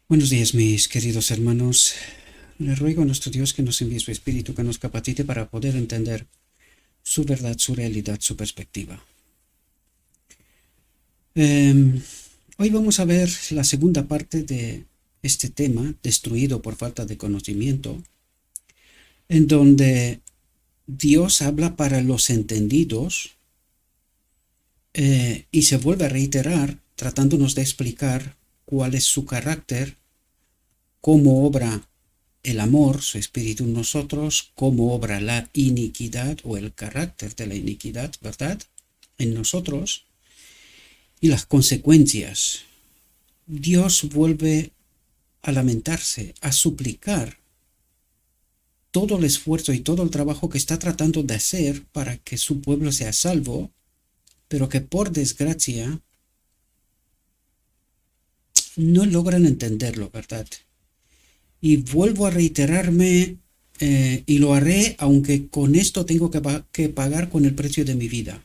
Buenos días, mis queridos hermanos. Le ruego a nuestro Dios que nos envíe su Espíritu, que nos capacite para poder entender su verdad, su realidad, su perspectiva. Hoy vamos a ver la segunda parte de este tema, destruido por falta de conocimiento, en donde Dios habla para los entendidos y se vuelve a reiterar tratándonos de explicar cuál es su carácter, cómo obra el amor, su espíritu en nosotros, cómo obra la iniquidad o el carácter de la iniquidad, ¿verdad? En nosotros y las consecuencias. Dios vuelve a lamentarse, a suplicar todo el esfuerzo y todo el trabajo que está tratando de hacer para que su pueblo sea salvo, pero que por desgracia no logran entenderlo, ¿verdad? Y vuelvo a reiterarme, y lo haré aunque con esto tengo que pagar con el precio de mi vida.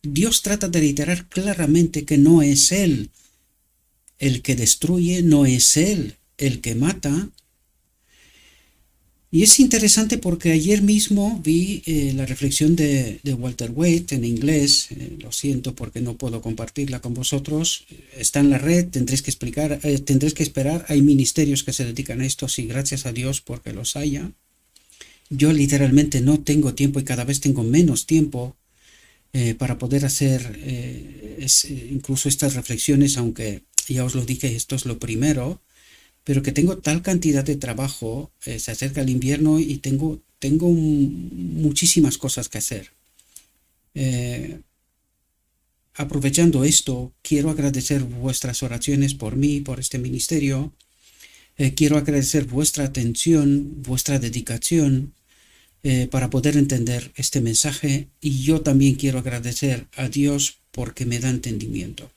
Dios trata de reiterar claramente que no es Él el que destruye, no es Él el que mata. Y es interesante porque ayer mismo vi la reflexión de Walter Waite en inglés. Lo siento porque no puedo compartirla con vosotros. Está en la red, tendréis que esperar. Hay ministerios que se dedican a esto, sí, gracias a Dios porque los haya. Yo literalmente no tengo tiempo y cada vez tengo menos tiempo para poder hacer incluso estas reflexiones, aunque ya os lo dije, esto es lo primero, pero que tengo tal cantidad de trabajo, se acerca el invierno y tengo muchísimas cosas que hacer. Aprovechando esto, quiero agradecer vuestras oraciones por mí, por este ministerio. Quiero agradecer vuestra atención, vuestra dedicación para poder entender este mensaje, y yo también quiero agradecer a Dios porque me da entendimiento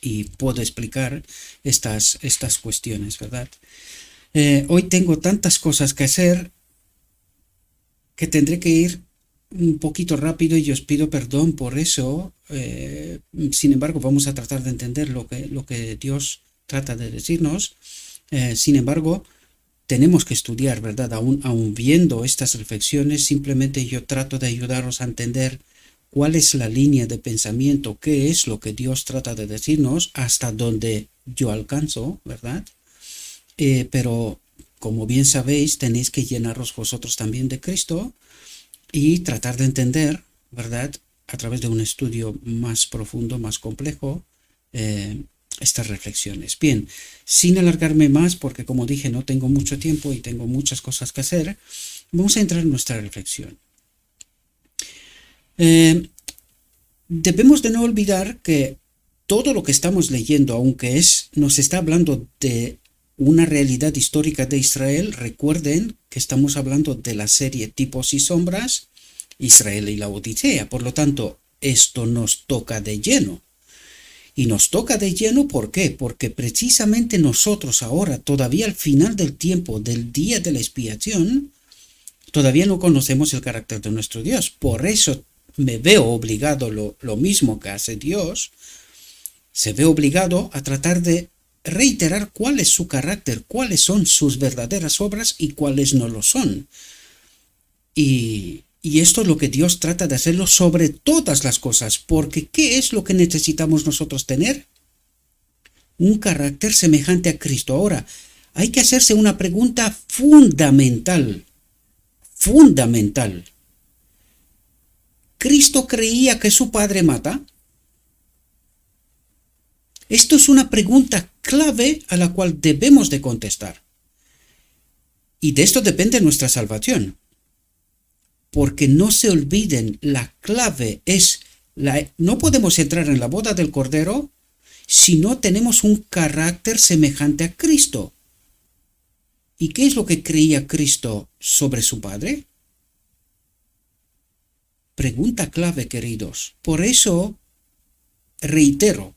y puedo explicar estas cuestiones, ¿verdad? Hoy tengo tantas cosas que hacer que tendré que ir un poquito rápido y os pido perdón por eso. Sin embargo, vamos a tratar de entender lo que Dios trata de decirnos. Sin embargo, tenemos que estudiar, ¿verdad? Aún viendo estas reflexiones, simplemente yo trato de ayudaros a entender cuál es la línea de pensamiento, qué es lo que Dios trata de decirnos, hasta donde yo alcanzo, ¿verdad? Pero como bien sabéis, tenéis que llenaros vosotros también de Cristo y tratar de entender, ¿verdad? A través de un estudio más profundo, más complejo, estas reflexiones. Bien, sin alargarme más, porque como dije, no tengo mucho tiempo y tengo muchas cosas que hacer, vamos a entrar en nuestra reflexión. Debemos de no olvidar que todo lo que estamos leyendo, aunque nos está hablando de una realidad histórica de Israel, recuerden que estamos hablando de la serie Tipos y Sombras, Israel y la Odisea. Por lo tanto, esto nos toca de lleno. Y nos toca de lleno, ¿por qué? Porque precisamente nosotros ahora, todavía al final del tiempo, del día de la expiación, todavía no conocemos el carácter de nuestro Dios. Por eso me veo obligado, lo mismo que hace Dios, se ve obligado a tratar de reiterar cuál es su carácter, cuáles son sus verdaderas obras y cuáles no lo son. Y esto es lo que Dios trata de hacerlo sobre todas las cosas, porque ¿qué es lo que necesitamos nosotros tener? Un carácter semejante a Cristo. Ahora, hay que hacerse una pregunta fundamental. Fundamental. ¿Cristo creía que su Padre mata? Esto es una pregunta clave a la cual debemos de contestar. Y de esto depende nuestra salvación. Porque no se olviden, la clave es, no podemos entrar en la boda del Cordero si no tenemos un carácter semejante a Cristo. ¿Y qué es lo que creía Cristo sobre su Padre? Pregunta clave, queridos. Por eso, reitero,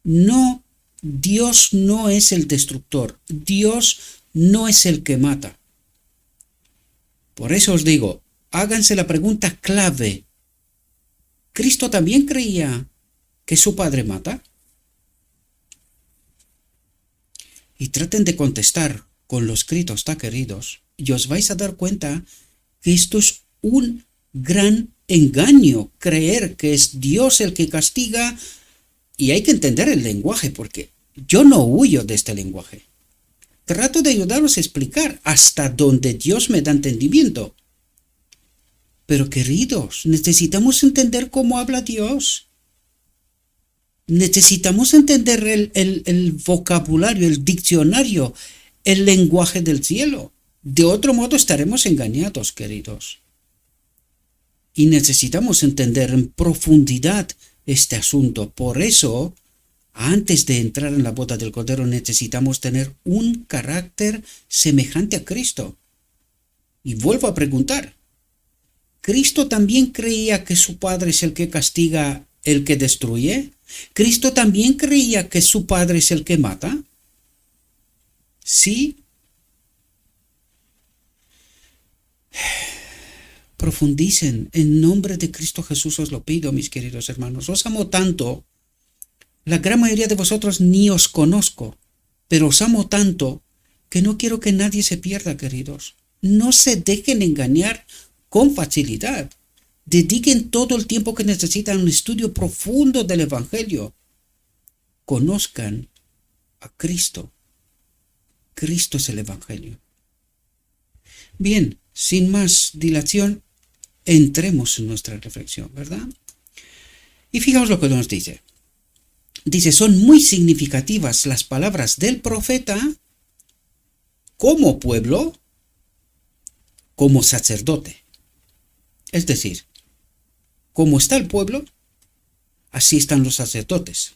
no, Dios no es el destructor, Dios no es el que mata. Por eso os digo, háganse la pregunta clave. ¿Cristo también creía que su padre mata? Y traten de contestar con lo escrito está, queridos, y os vais a dar cuenta que esto es un gran engaño, creer que es Dios el que castiga, y hay que entender el lenguaje, porque yo no huyo de este lenguaje. Trato de ayudaros a explicar hasta donde Dios me da entendimiento. Pero queridos, necesitamos entender cómo habla Dios. Necesitamos entender el vocabulario, el diccionario, el lenguaje del cielo. De otro modo estaremos engañados, queridos. Y necesitamos entender en profundidad este asunto. Por eso, antes de entrar en la boda del Cordero, necesitamos tener un carácter semejante a Cristo. Y vuelvo a preguntar, ¿Cristo también creía que su Padre es el que castiga, el que destruye? ¿Cristo también creía que su Padre es el que mata? Sí. Profundicen, en nombre de Cristo Jesús os lo pido, mis queridos hermanos. Os amo tanto, la gran mayoría de vosotros ni os conozco, pero os amo tanto que no quiero que nadie se pierda, queridos. No se dejen engañar con facilidad. Dediquen todo el tiempo que necesitan a un estudio profundo del Evangelio. Conozcan a Cristo. Cristo es el Evangelio. Bien, sin más dilación, entremos en nuestra reflexión, ¿verdad? Y fijaos lo que nos dice. Dice, son muy significativas las palabras del profeta como pueblo, como sacerdote. Es decir, como está el pueblo, así están los sacerdotes.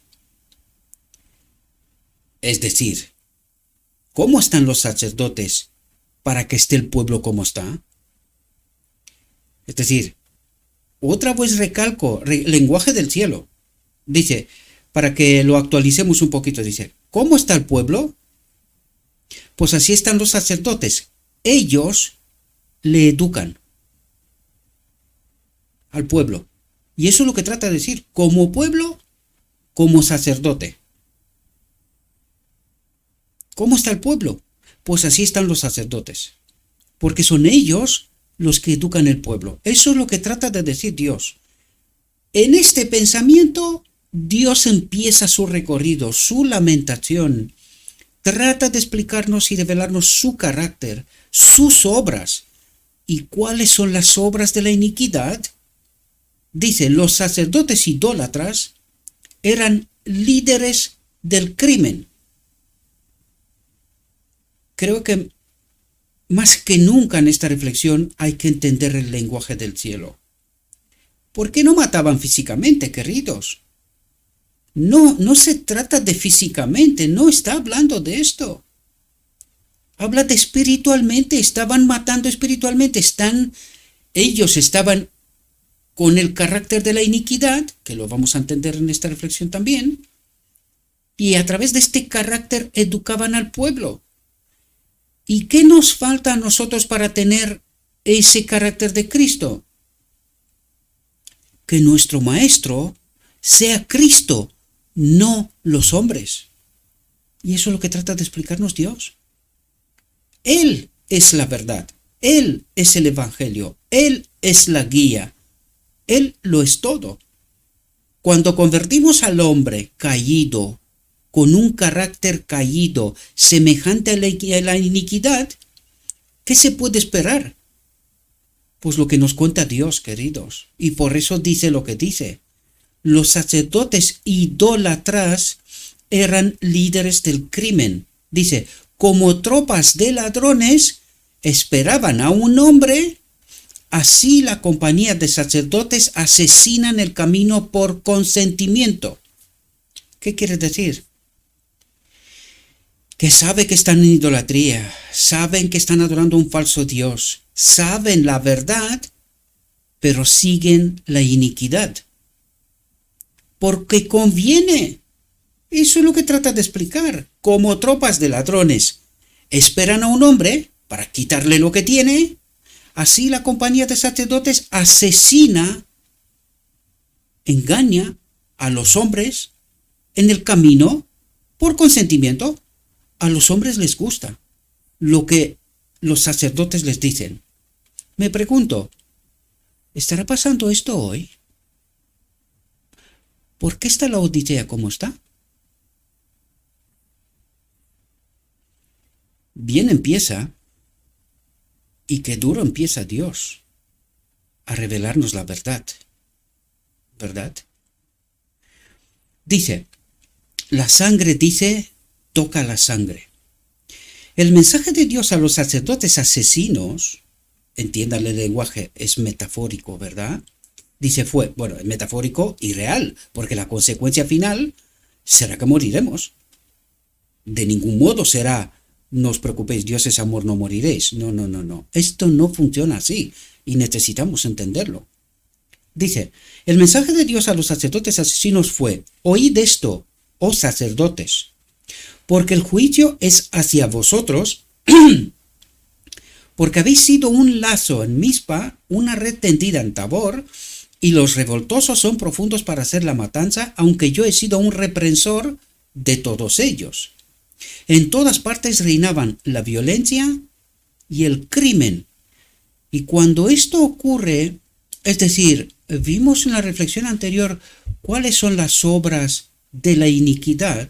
Es decir, ¿cómo están los sacerdotes para que esté el pueblo como está? Es decir, otra vez recalco, lenguaje del cielo. Dice, para que lo actualicemos un poquito, dice, ¿cómo está el pueblo? Pues así están los sacerdotes. Ellos le educan al pueblo. Y eso es lo que trata de decir, como pueblo, como sacerdote. ¿Cómo está el pueblo? Pues así están los sacerdotes. Porque son ellos los que educan el pueblo. Eso es lo que trata de decir Dios. En este pensamiento, Dios empieza su recorrido, su lamentación. Trata de explicarnos y revelarnos su carácter, sus obras. ¿Y cuáles son las obras de la iniquidad? Dice, los sacerdotes idólatras eran líderes del crimen. Creo que más que nunca en esta reflexión hay que entender el lenguaje del cielo. ¿Por qué no mataban físicamente, queridos? No se trata de físicamente, no está hablando de esto. Habla de espiritualmente, estaban matando espiritualmente, ellos estaban con el carácter de la iniquidad, que lo vamos a entender en esta reflexión también, y a través de este carácter educaban al pueblo. ¿Y qué nos falta a nosotros para tener ese carácter de Cristo? Que nuestro Maestro sea Cristo, no los hombres. Y eso es lo que trata de explicarnos Dios. Él es la verdad, Él es el Evangelio, Él es la guía, Él lo es todo. Cuando convertimos al hombre caído, con un carácter caído, semejante a la iniquidad, ¿qué se puede esperar? Pues lo que nos cuenta Dios, queridos. Y por eso dice lo que dice. Los sacerdotes idólatras eran líderes del crimen. Dice, como tropas de ladrones esperaban a un hombre, así la compañía de sacerdotes asesinan el camino por consentimiento. ¿Qué quiere decir? Que sabe que están en idolatría, saben que están adorando a un falso Dios, saben la verdad, pero siguen la iniquidad. Porque conviene. Eso es lo que trata de explicar. Como tropas de ladrones esperan a un hombre para quitarle lo que tiene, así la compañía de sacerdotes asesina, engaña a los hombres en el camino por consentimiento. A los hombres les gusta lo que los sacerdotes les dicen. Me pregunto, ¿estará pasando esto hoy? ¿Por qué está la Odisea como está? Bien empieza, y qué duro empieza Dios a revelarnos la verdad. ¿Verdad? Dice, la sangre dice, toca la sangre. El mensaje de Dios a los sacerdotes asesinos, entiendan el lenguaje, es metafórico, ¿verdad? Dice es metafórico y real, porque la consecuencia final será que moriremos. De ningún modo será, no os preocupéis, Dios es amor, no moriréis. No. Esto no funciona así y necesitamos entenderlo. Dice, el mensaje de Dios a los sacerdotes asesinos fue, oíd esto, oh sacerdotes, porque el juicio es hacia vosotros, porque habéis sido un lazo en Mizpa, una red tendida en Tabor, y los revoltosos son profundos para hacer la matanza, aunque yo he sido un reprensor de todos ellos. En todas partes reinaban la violencia y el crimen. Y cuando esto ocurre, es decir, vimos en la reflexión anterior cuáles son las obras de la iniquidad.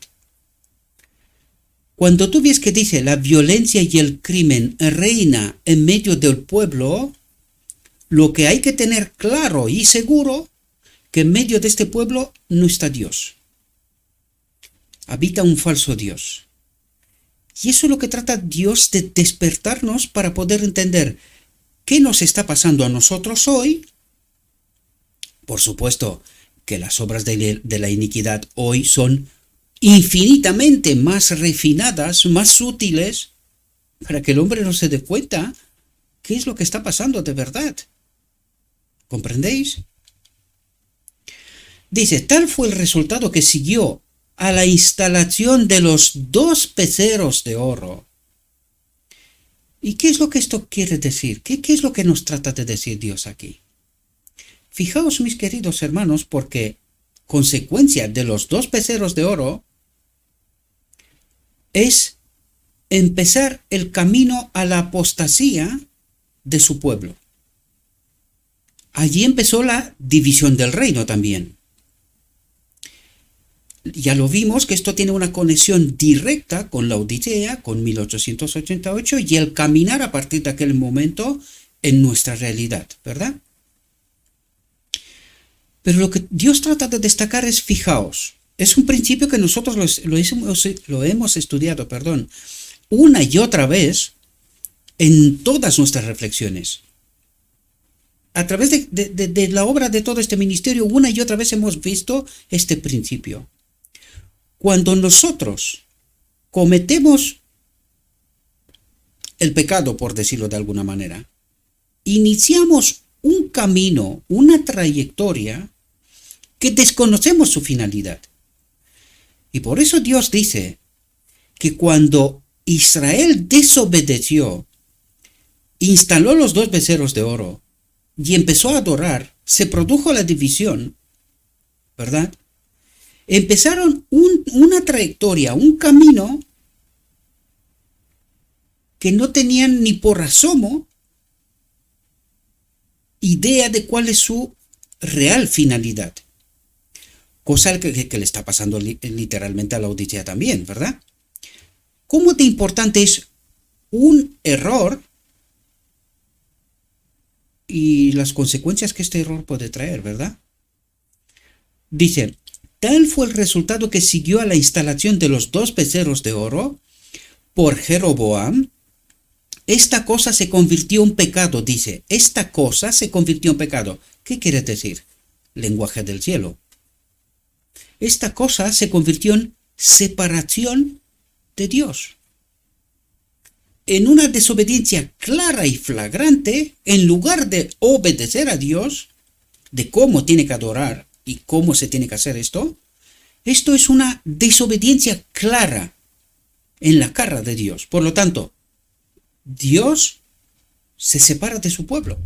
Cuando tú ves que dice la violencia y el crimen reina en medio del pueblo, lo que hay que tener claro y seguro que en medio de este pueblo no está Dios. Habita un falso Dios. Y eso es lo que trata Dios de despertarnos para poder entender qué nos está pasando a nosotros hoy. Por supuesto que las obras de la iniquidad hoy son infinitamente más refinadas, más sutiles, para que el hombre no se dé cuenta qué es lo que está pasando de verdad. ¿Comprendéis? Dice, tal fue el resultado que siguió a la instalación de los 2 becerros de oro. ¿Y qué es lo que esto quiere decir? ¿Qué es lo que nos trata de decir Dios aquí? Fijaos, mis queridos hermanos, porque consecuencia de los 2 becerros de oro es empezar el camino a la apostasía de su pueblo. Allí empezó la división del reino también. Ya lo vimos que esto tiene una conexión directa con la Odisea, con 1888 y el caminar a partir de aquel momento en nuestra realidad, ¿verdad? Pero lo que Dios trata de destacar es, fijaos, es un principio que nosotros lo hemos estudiado, una y otra vez en todas nuestras reflexiones. A través de la obra de todo este ministerio, una y otra vez hemos visto este principio. Cuando nosotros cometemos el pecado, por decirlo de alguna manera, iniciamos un camino, una trayectoria que desconocemos su finalidad. Y por eso Dios dice que cuando Israel desobedeció, instaló los 2 becerros de oro y empezó a adorar, se produjo la división, ¿verdad? Empezaron una trayectoria, un camino que no tenían ni por asomo idea de cuál es su real finalidad. Cosa que le está pasando literalmente a la Odisea también, ¿verdad? ¿Cómo de importante es un error y las consecuencias que este error puede traer, ¿verdad? Dice, tal fue el resultado que siguió a la instalación de los 2 becerros de oro por Jeroboam. Esta cosa se convirtió en pecado, dice. Esta cosa se convirtió en pecado. ¿Qué quiere decir? Lenguaje del cielo. Esta cosa se convirtió en separación de Dios. En una desobediencia clara y flagrante, en lugar de obedecer a Dios, de cómo tiene que adorar y cómo se tiene que hacer esto es una desobediencia clara en la cara de Dios. Por lo tanto, Dios se separa de su pueblo.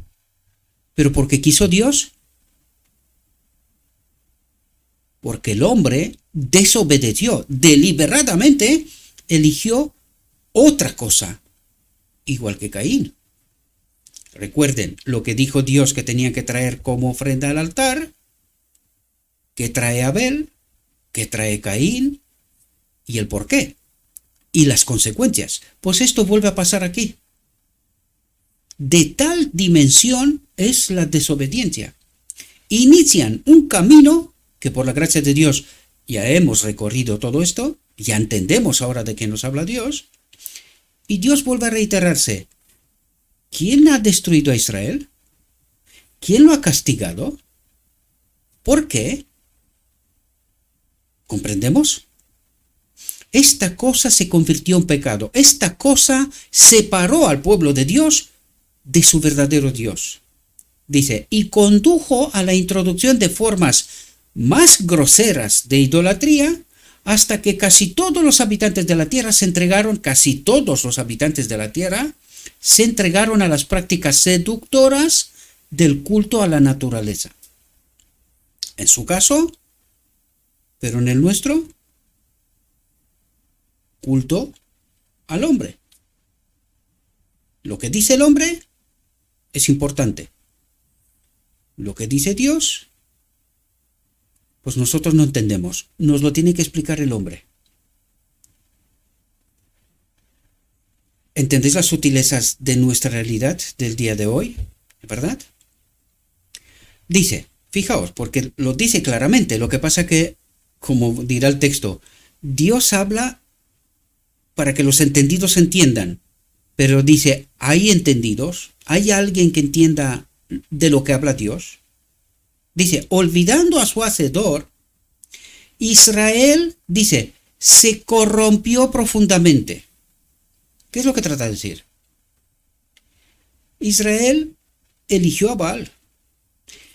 ¿Pero por qué quiso Dios? porque el hombre desobedeció, deliberadamente eligió otra cosa, igual que Caín. Recuerden lo que dijo Dios que tenían que traer como ofrenda al altar, que trae Abel, que trae Caín, y el por qué, y las consecuencias. Pues esto vuelve a pasar aquí. De tal dimensión es la desobediencia. Inician un camino que por la gracia de Dios ya hemos recorrido todo esto, ya entendemos ahora de qué nos habla Dios, y Dios vuelve a reiterarse. ¿Quién ha destruido a Israel? ¿Quién lo ha castigado? ¿Por qué? ¿Comprendemos? Esta cosa se convirtió en pecado. Esta cosa separó al pueblo de Dios de su verdadero Dios. Dice, y condujo a la introducción de formas más groseras de idolatría hasta que casi todos los habitantes de la tierra se entregaron a las prácticas seductoras del culto a la naturaleza. En su caso, pero en el nuestro, culto al hombre. Lo que dice el hombre es importante. Lo que dice Dios, pues nosotros no entendemos. Nos lo tiene que explicar el hombre. ¿Entendéis las sutilezas de nuestra realidad del día de hoy? ¿Verdad? Dice, fijaos, porque lo dice claramente. Lo que pasa que, como dirá el texto, Dios habla para que los entendidos entiendan. Pero dice, ¿hay entendidos? ¿Hay alguien que entienda de lo que habla Dios? Dice, olvidando a su hacedor, Israel, dice, se corrompió profundamente. ¿Qué es lo que trata de decir? Israel eligió a Baal.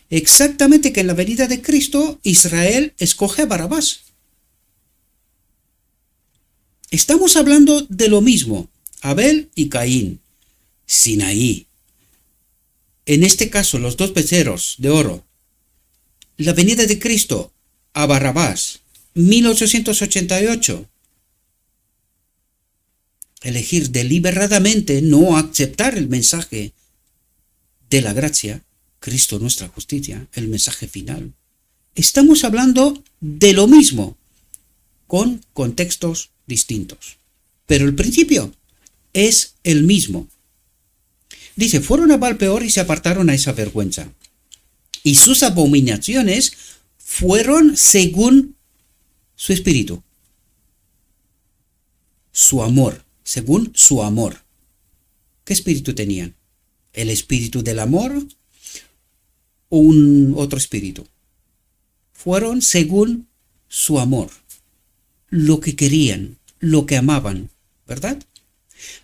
Exactamente que en la venida de Cristo, Israel escoge a Barabás. Estamos hablando de lo mismo, Abel y Caín, Sinaí. En este caso, los dos becerros de oro. La venida de Cristo a Barrabás, 1888. Elegir deliberadamente no aceptar el mensaje de la gracia, Cristo nuestra justicia, el mensaje final. Estamos hablando de lo mismo, con contextos distintos. Pero el principio es el mismo. Dice, fueron a Baal peor y se apartaron a esa vergüenza. Y sus abominaciones fueron según su espíritu. Su amor, según su amor. ¿Qué espíritu tenían? ¿El espíritu del amor o un otro espíritu? Fueron según su amor. Lo que querían, lo que amaban, ¿verdad?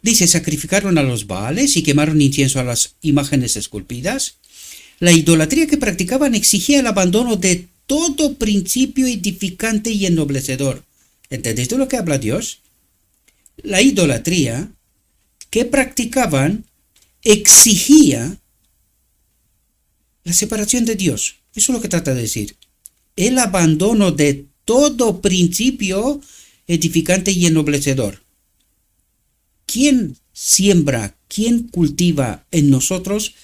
Dice, sacrificaron a los Baales y quemaron incienso a las imágenes esculpidas. La idolatría que practicaban exigía el abandono de todo principio edificante y ennoblecedor. ¿Entendéis de lo que habla Dios? La idolatría que practicaban exigía la separación de Dios. Eso es lo que trata de decir. El abandono de todo principio edificante y ennoblecedor. ¿Quién siembra, quién cultiva en nosotros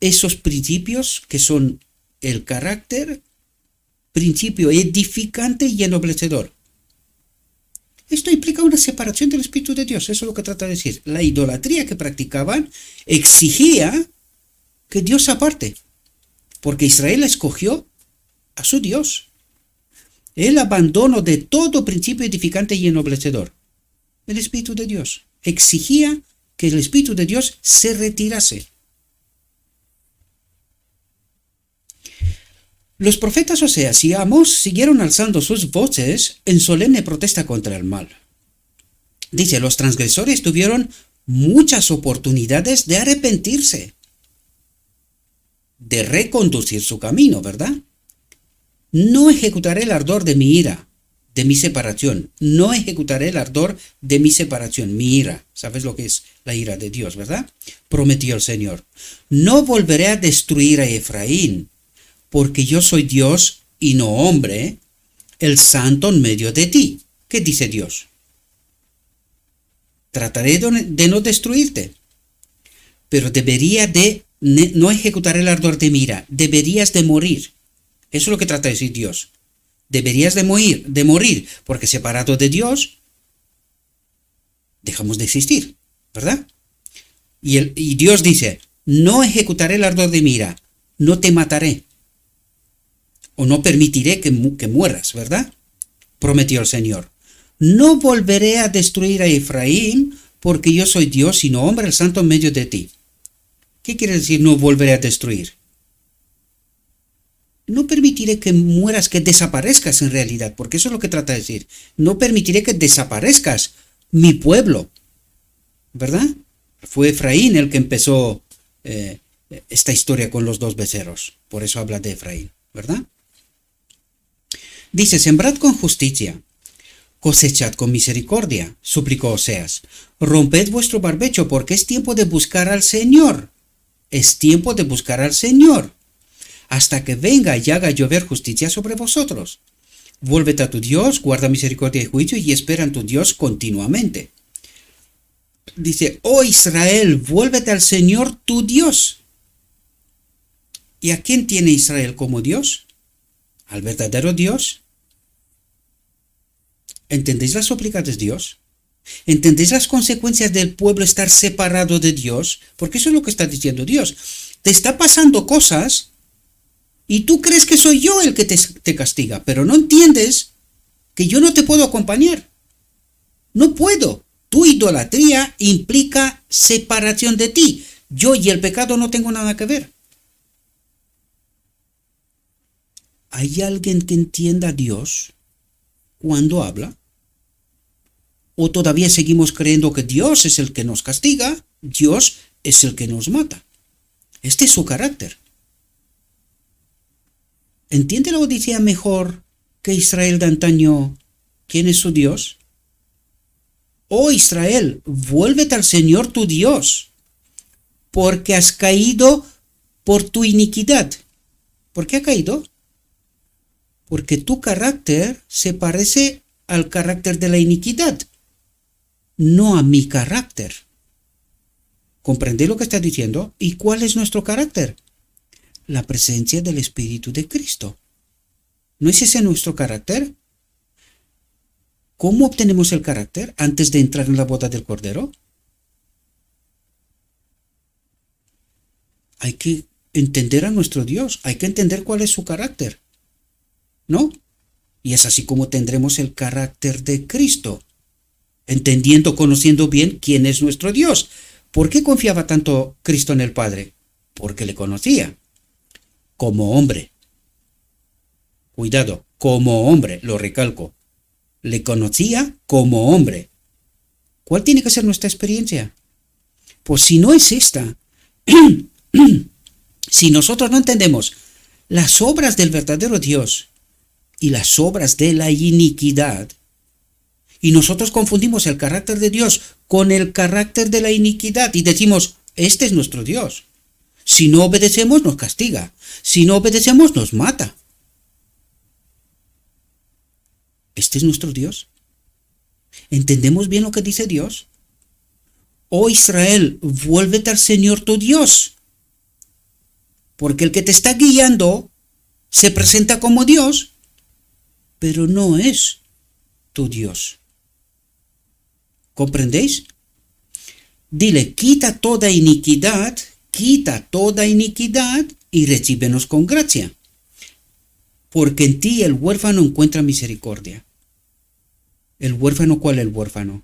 esos principios que son el carácter, principio edificante y ennoblecedor? Esto implica una separación del Espíritu de Dios, eso es lo que trata de decir. La idolatría que practicaban exigía que Dios se aparte, porque Israel escogió a su Dios. El abandono de todo principio edificante y ennoblecedor. El Espíritu de Dios exigía que el Espíritu de Dios se retirase. Los profetas Oseas y Amós siguieron alzando sus voces en solemne protesta contra el mal. Dice, los transgresores tuvieron muchas oportunidades de arrepentirse, de reconducir su camino, ¿verdad? No ejecutaré el ardor de mi ira, de mi separación. No ejecutaré el ardor de mi separación, mi ira. ¿Sabes lo que es la ira de Dios, verdad? Prometió el Señor. No volveré a destruir a Efraín, porque yo soy Dios y no hombre, el santo en medio de ti. ¿Qué dice Dios? Trataré de no destruirte, pero no ejecutaré el ardor de mi ira. Deberías de morir. Eso es lo que trata de decir Dios. Deberías de morir, porque separado de Dios, dejamos de existir, ¿verdad? Y Dios dice, no ejecutaré el ardor de mi ira, no te mataré, o no permitiré que mueras, ¿verdad? Prometió el Señor. No volveré a destruir a Efraín, porque yo soy Dios, sino hombre, el santo en medio de ti. ¿Qué quiere decir no volveré a destruir? No permitiré que mueras, que desaparezcas en realidad, porque eso es lo que trata de decir. No permitiré que desaparezcas mi pueblo, ¿verdad? Fue Efraín el que empezó esta historia con los 2 becerros, por eso habla de Efraín, ¿verdad? Dice, sembrad con justicia, cosechad con misericordia, suplicó Oseas. Romped vuestro barbecho, porque es tiempo de buscar al Señor. Es tiempo de buscar al Señor, hasta que venga y haga llover justicia sobre vosotros. Vuélvete a tu Dios, guarda misericordia y juicio, y espera en tu Dios continuamente. Dice, oh Israel, vuélvete al Señor tu Dios. ¿Y a quién tiene Israel como Dios? Al verdadero Dios. ¿Entendéis las súplicas de Dios? ¿Entendéis las consecuencias del pueblo estar separado de Dios? Porque eso es lo que está diciendo Dios. Te está pasando cosas y tú crees que soy yo el que te castiga, pero no entiendes que yo no te puedo acompañar. No puedo. Tu idolatría implica separación de ti. Yo y el pecado no tengo nada que ver. ¿Hay alguien que entienda a Dios cuando habla? ¿O todavía seguimos creyendo que Dios es el que nos castiga, Dios es el que nos mata? Este es su carácter. ¿Entiende la Odisea mejor que Israel de antaño quién es su Dios? Oh Israel, vuélvete al Señor tu Dios, porque has caído por tu iniquidad. ¿Por qué ha caído? Porque tu carácter se parece al carácter de la iniquidad, no a mi carácter. ¿Comprendéis lo que está diciendo? ¿Y cuál es nuestro carácter? La presencia del Espíritu de Cristo. ¿No es ese nuestro carácter? ¿Cómo obtenemos el carácter antes de entrar en la boda del Cordero? Hay que entender a nuestro Dios, hay que entender cuál es su carácter, ¿no? Y es así como tendremos el carácter de Cristo, entendiendo, conociendo bien quién es nuestro Dios. ¿Por qué confiaba tanto Cristo en el Padre? Porque le conocía como hombre. Cuidado, como hombre, lo recalco. Le conocía como hombre. ¿Cuál tiene que ser nuestra experiencia? Pues si no es esta, si nosotros no entendemos las obras del verdadero Dios y las obras de la iniquidad, y nosotros confundimos el carácter de Dios con el carácter de la iniquidad y decimos, este es nuestro Dios. Si no obedecemos, nos castiga. Si no obedecemos, nos mata. ¿Este es nuestro Dios? ¿Entendemos bien lo que dice Dios? Oh Israel, vuélvete al Señor tu Dios. Porque el que te está guiando se presenta como Dios, pero no es tu Dios. ¿Comprendéis? Dile, quita toda iniquidad y recíbenos con gracia. Porque en ti el huérfano encuentra misericordia. ¿El huérfano cuál es el huérfano?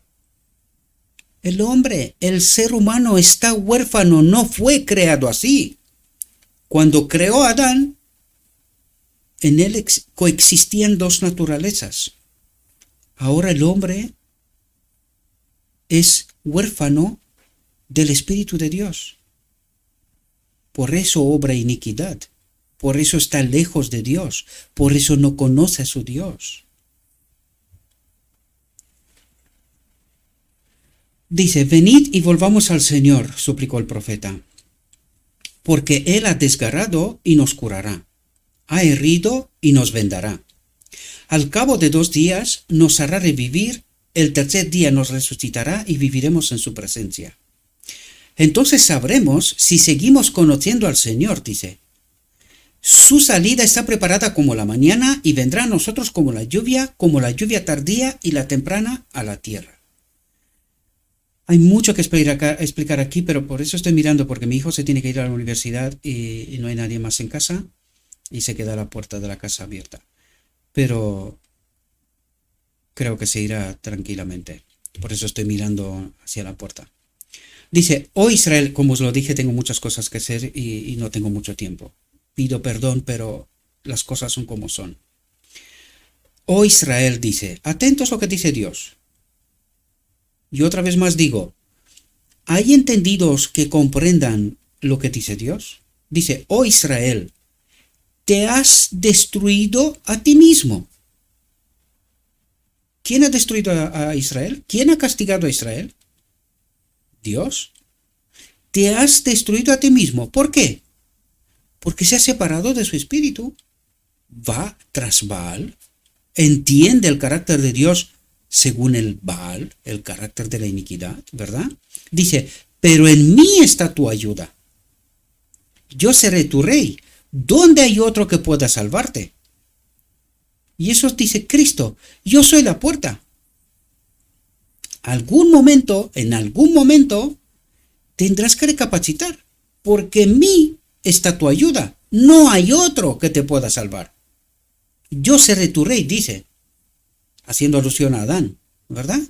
El hombre, el ser humano está huérfano, no fue creado así. Cuando creó a Adán, en él coexistían dos naturalezas. Ahora el hombre es huérfano del Espíritu de Dios. Por eso obra iniquidad. Por eso está lejos de Dios. Por eso no conoce a su Dios. Dice, venid y volvamos al Señor, suplicó el profeta, porque Él ha desgarrado y nos curará, ha herido y nos vendará. Al cabo de 2 días nos hará revivir, el tercer día nos resucitará y viviremos en su presencia. Entonces sabremos si seguimos conociendo al Señor, dice. Su salida está preparada como la mañana y vendrá a nosotros como la lluvia tardía y la temprana a la tierra. Hay mucho que explicar aquí, pero por eso estoy mirando, porque mi hijo se tiene que ir a la universidad y no hay nadie más en casa y se queda la puerta de la casa abierta. Pero creo que se irá tranquilamente. Por eso estoy mirando hacia la puerta. Dice, oh Israel, como os lo dije, tengo muchas cosas que hacer y no tengo mucho tiempo. Pido perdón, pero las cosas son como son. Oh Israel, dice, atentos a lo que dice Dios. Y otra vez más digo, ¿hay entendidos que comprendan lo que dice Dios? Dice, oh Israel, te has destruido a ti mismo. ¿Quién ha destruido a Israel? ¿Quién ha castigado a Israel? Dios. Te has destruido a ti mismo. ¿Por qué? Porque se ha separado de su espíritu. Va tras Baal. Entiende el carácter de Dios según el Baal, el carácter de la iniquidad, ¿verdad? Dice, pero en mí está tu ayuda. Yo seré tu rey. ¿Dónde hay otro que pueda salvarte? Y eso dice Cristo, yo soy la puerta. En algún momento, tendrás que recapacitar, porque en mí está tu ayuda. No hay otro que te pueda salvar. Yo seré tu rey, dice, haciendo alusión a Adán, ¿verdad?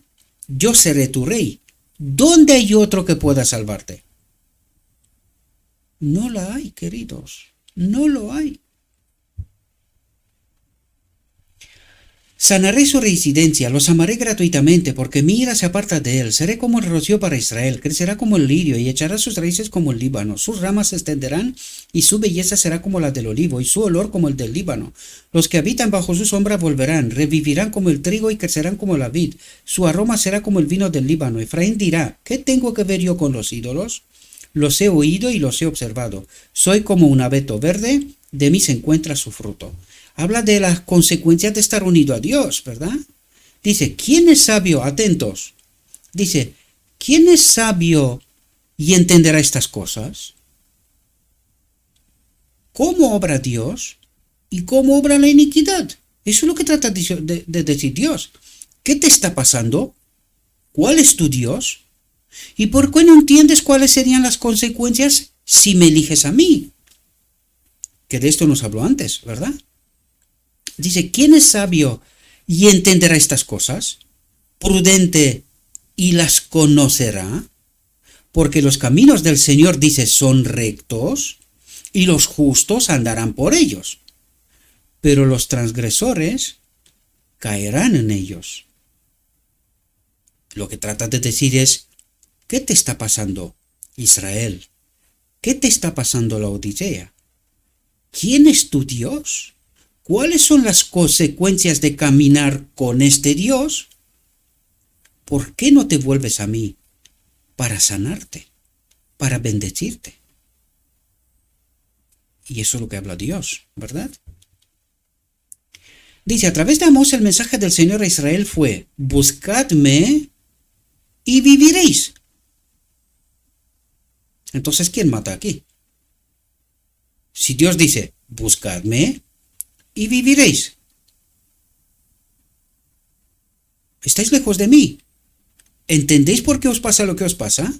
Yo seré tu rey. ¿Dónde hay otro que pueda salvarte? No la hay, queridos, no lo hay. Sanaré su residencia, los amaré gratuitamente, porque mi ira se aparta de él. Seré como el rocío para Israel, crecerá como el lirio y echará sus raíces como el Líbano. Sus ramas se extenderán y su belleza será como la del olivo y su olor como el del Líbano. Los que habitan bajo su sombra volverán, revivirán como el trigo y crecerán como la vid. Su aroma será como el vino del Líbano. Efraín dirá, ¿qué tengo que ver yo con los ídolos? Los he oído y los he observado. Soy como un abeto verde, de mí se encuentra su fruto. Habla de las consecuencias de estar unido a Dios, ¿verdad? Dice, ¿quién es sabio? Atentos. Dice, ¿quién es sabio y entenderá estas cosas? ¿Cómo obra Dios y cómo obra la iniquidad? Eso es lo que trata de decir Dios. ¿Qué te está pasando? ¿Cuál es tu Dios? ¿Y por qué no entiendes cuáles serían las consecuencias si me eliges a mí? Que de esto nos habló antes, ¿verdad? Dice, ¿quién es sabio y entenderá estas cosas? Prudente y las conocerá. Porque los caminos del Señor, dice, son rectos y los justos andarán por ellos. Pero los transgresores caerán en ellos. Lo que trata de decir es, ¿qué te está pasando, Israel? ¿Qué te está pasando, Laodicea? ¿Quién es tu Dios? ¿Cuáles son las consecuencias de caminar con este Dios? ¿Por qué no te vuelves a mí para sanarte, para bendecirte? Y eso es lo que habla Dios, ¿verdad? Dice, a través de Amós el mensaje del Señor a Israel fue, buscadme y viviréis. Entonces, ¿quién mata aquí? Si Dios dice, buscadme y viviréis. Estáis lejos de mí. ¿Entendéis por qué os pasa lo que os pasa?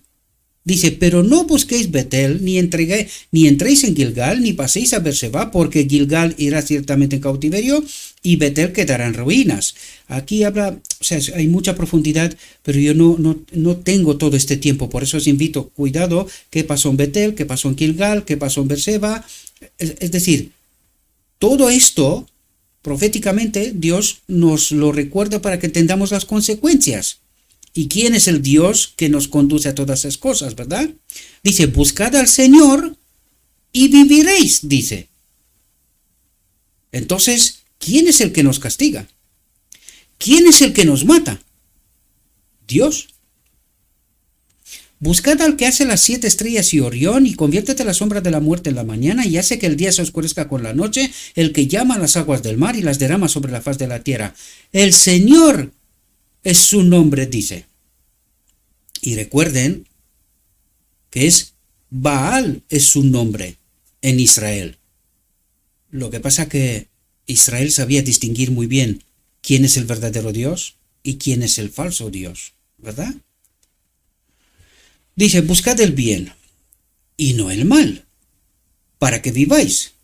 Dice, pero no busquéis Betel, ni entréis en Gilgal, ni paséis a Berseba, porque Gilgal irá ciertamente en cautiverio y Betel quedará en ruinas. Aquí habla, o sea, hay mucha profundidad, pero yo no tengo todo este tiempo, por eso os invito, cuidado, qué pasó en Betel, qué pasó en Gilgal, qué pasó en Berseba. Es decir, todo esto, proféticamente, Dios nos lo recuerda para que entendamos las consecuencias. ¿Y quién es el Dios que nos conduce a todas esas cosas, verdad? Dice, buscad al Señor y viviréis, dice. Entonces, ¿quién es el que nos castiga? ¿Quién es el que nos mata? Dios. Buscad al que hace las 7 estrellas y Orión, y conviértete la sombra de la muerte en la mañana, y hace que el día se oscurezca con la noche, el que llama a las aguas del mar y las derrama sobre la faz de la tierra. El Señor es su nombre, dice. Y recuerden que es Baal es su nombre en Israel. Lo que pasa que Israel sabía distinguir muy bien quién es el verdadero Dios y quién es el falso Dios, ¿verdad? Dice, buscad el bien y no el mal, para que viváis.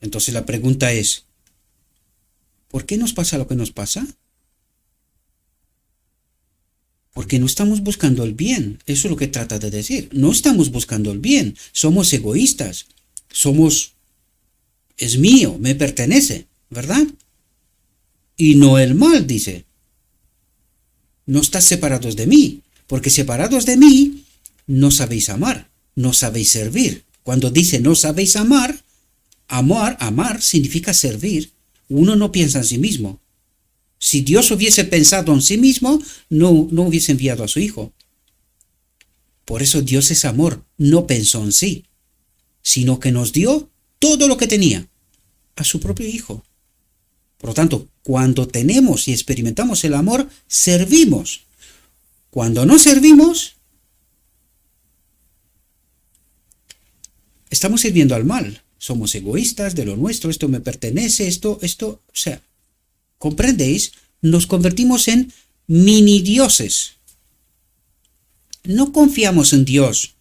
Entonces la pregunta es, ¿por qué nos pasa lo que nos pasa? Porque no estamos buscando el bien, eso es lo que trata de decir. No estamos buscando el bien, somos egoístas, es mío, me pertenece, ¿verdad? Y no el mal, dice. No estás separados de mí, porque separados de mí no sabéis amar, no sabéis servir. Cuando dice no sabéis amar, amar significa servir. Uno no piensa en sí mismo. Si Dios hubiese pensado en sí mismo, no hubiese enviado a su Hijo. Por eso Dios es amor, no pensó en sí, sino que nos dio todo lo que tenía, a su propio Hijo. Por lo tanto, cuando tenemos y experimentamos el amor, servimos. Cuando no servimos, estamos sirviendo al mal. Somos egoístas de lo nuestro, esto me pertenece, esto, o sea, ¿comprendéis? Nos convertimos en mini dioses. No confiamos en Dios,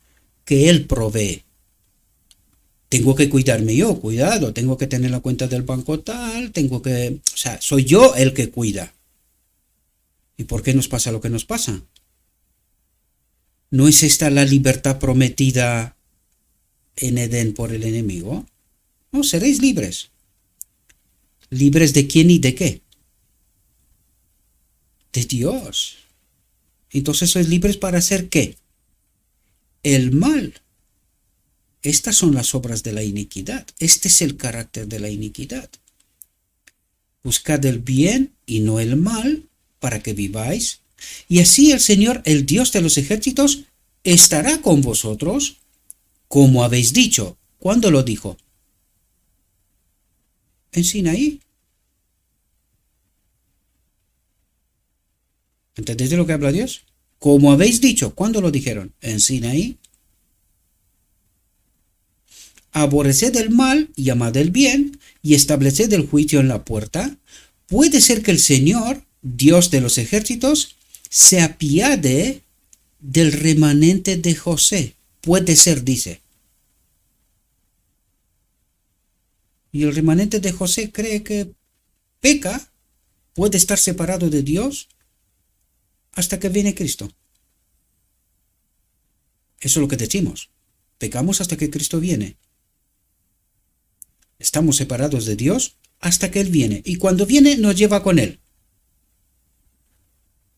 que Él provee. Tengo que cuidarme yo, cuidado, tengo que tener la cuenta del banco tal, soy yo el que cuida. ¿Y por qué nos pasa lo que nos pasa? ¿No es esta la libertad prometida en Edén por el enemigo? No, seréis libres. ¿Libres de quién y de qué? De Dios. Entonces sois libres para hacer ¿qué? El mal. Estas son las obras de la iniquidad. Este es el carácter de la iniquidad. Buscad el bien y no el mal, para que viváis. Y así el Señor, el Dios de los ejércitos, estará con vosotros, como habéis dicho. ¿Cuándo lo dijo? En Sinaí. ¿Entendéis de lo que habla Dios? Como habéis dicho. ¿Cuándo lo dijeron? En Sinaí. Aborreced el mal y amad el bien, y estableced el juicio en la puerta. Puede ser que el Señor, Dios de los ejércitos, se apiade del remanente de José. Puede ser, dice. Y el remanente de José cree que peca, puede estar separado de Dios hasta que viene Cristo. Eso es lo que decimos. Pecamos hasta que Cristo viene. Estamos separados de Dios hasta que Él viene. Y cuando viene nos lleva con Él.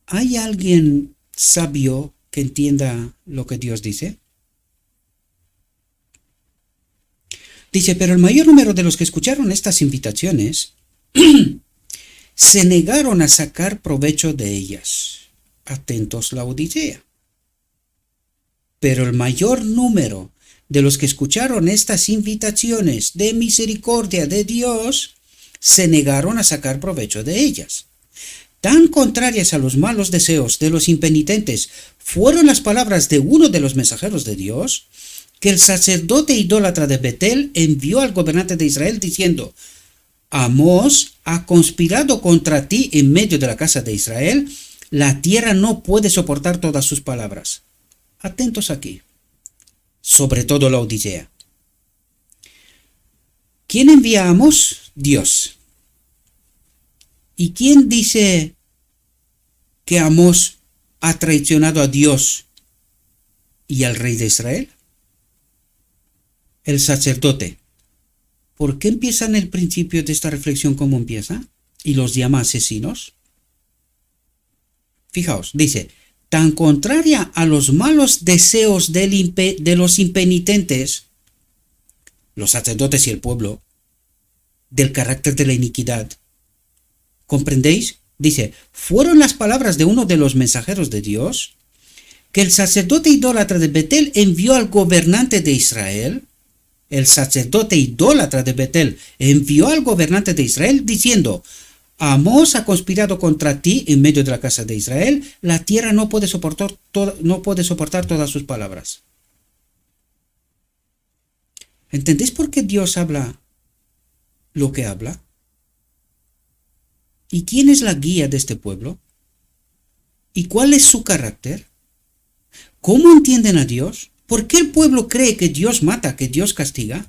¿Hay alguien sabio que entienda lo que Dios dice? Dice, pero el mayor número de los que escucharon estas invitaciones se negaron a sacar provecho de ellas. Atentos, Laodicea. Pero el mayor número de los que escucharon estas invitaciones de misericordia de Dios se negaron a sacar provecho de ellas. Tan contrarias a los malos deseos de los impenitentes fueron las palabras de uno de los mensajeros de Dios, que el sacerdote idólatra de Betel envió al gobernante de Israel diciendo: Amós ha conspirado contra ti en medio de la casa de Israel, la tierra no puede soportar todas sus palabras. Atentos aquí, sobre todo Laodicea. ¿Quién envía a Amós? Dios. ¿Y quién dice que Amós ha traicionado a Dios y al rey de Israel? El sacerdote. ¿Por qué empieza en el principio de esta reflexión como empieza? Y los llama asesinos. Fijaos, dice, tan contraria a los malos deseos de los impenitentes, los sacerdotes y el pueblo, del carácter de la iniquidad. ¿Comprendéis? Dice, fueron las palabras de uno de los mensajeros de Dios, que el sacerdote idólatra de Betel envió al gobernante de Israel. El sacerdote idólatra de Betel envió al gobernante de Israel diciendo: Amós ha conspirado contra ti en medio de la casa de Israel, la tierra no puede soportar todas sus palabras. ¿Entendéis por qué Dios habla lo que habla? ¿Y quién es la guía de este pueblo? ¿Y cuál es su carácter? ¿Cómo entienden a Dios? ¿Por qué el pueblo cree que Dios mata, que Dios castiga?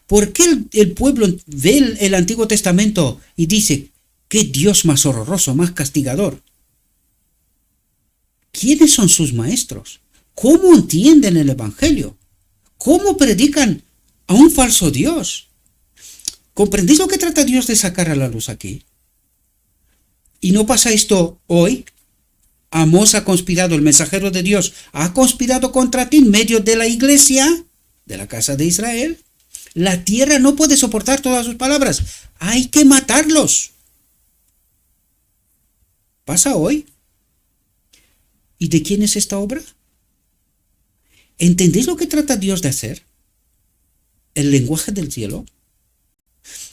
¿Por qué el pueblo ve el Antiguo Testamento y dice: qué Dios más horroroso, más castigador? ¿Quiénes son sus maestros? ¿Cómo entienden el Evangelio? ¿Cómo predican a un falso Dios? ¿Comprendéis lo que trata Dios de sacar a la luz aquí? ¿Y no pasa esto hoy? Amós ha conspirado, el mensajero de Dios ha conspirado contra ti en medio de la iglesia, de la casa de Israel. La tierra no puede soportar todas sus palabras. Hay que matarlos. ¿Pasa hoy? ¿Y de quién es esta obra? ¿Entendéis lo que trata Dios de hacer? El lenguaje del cielo.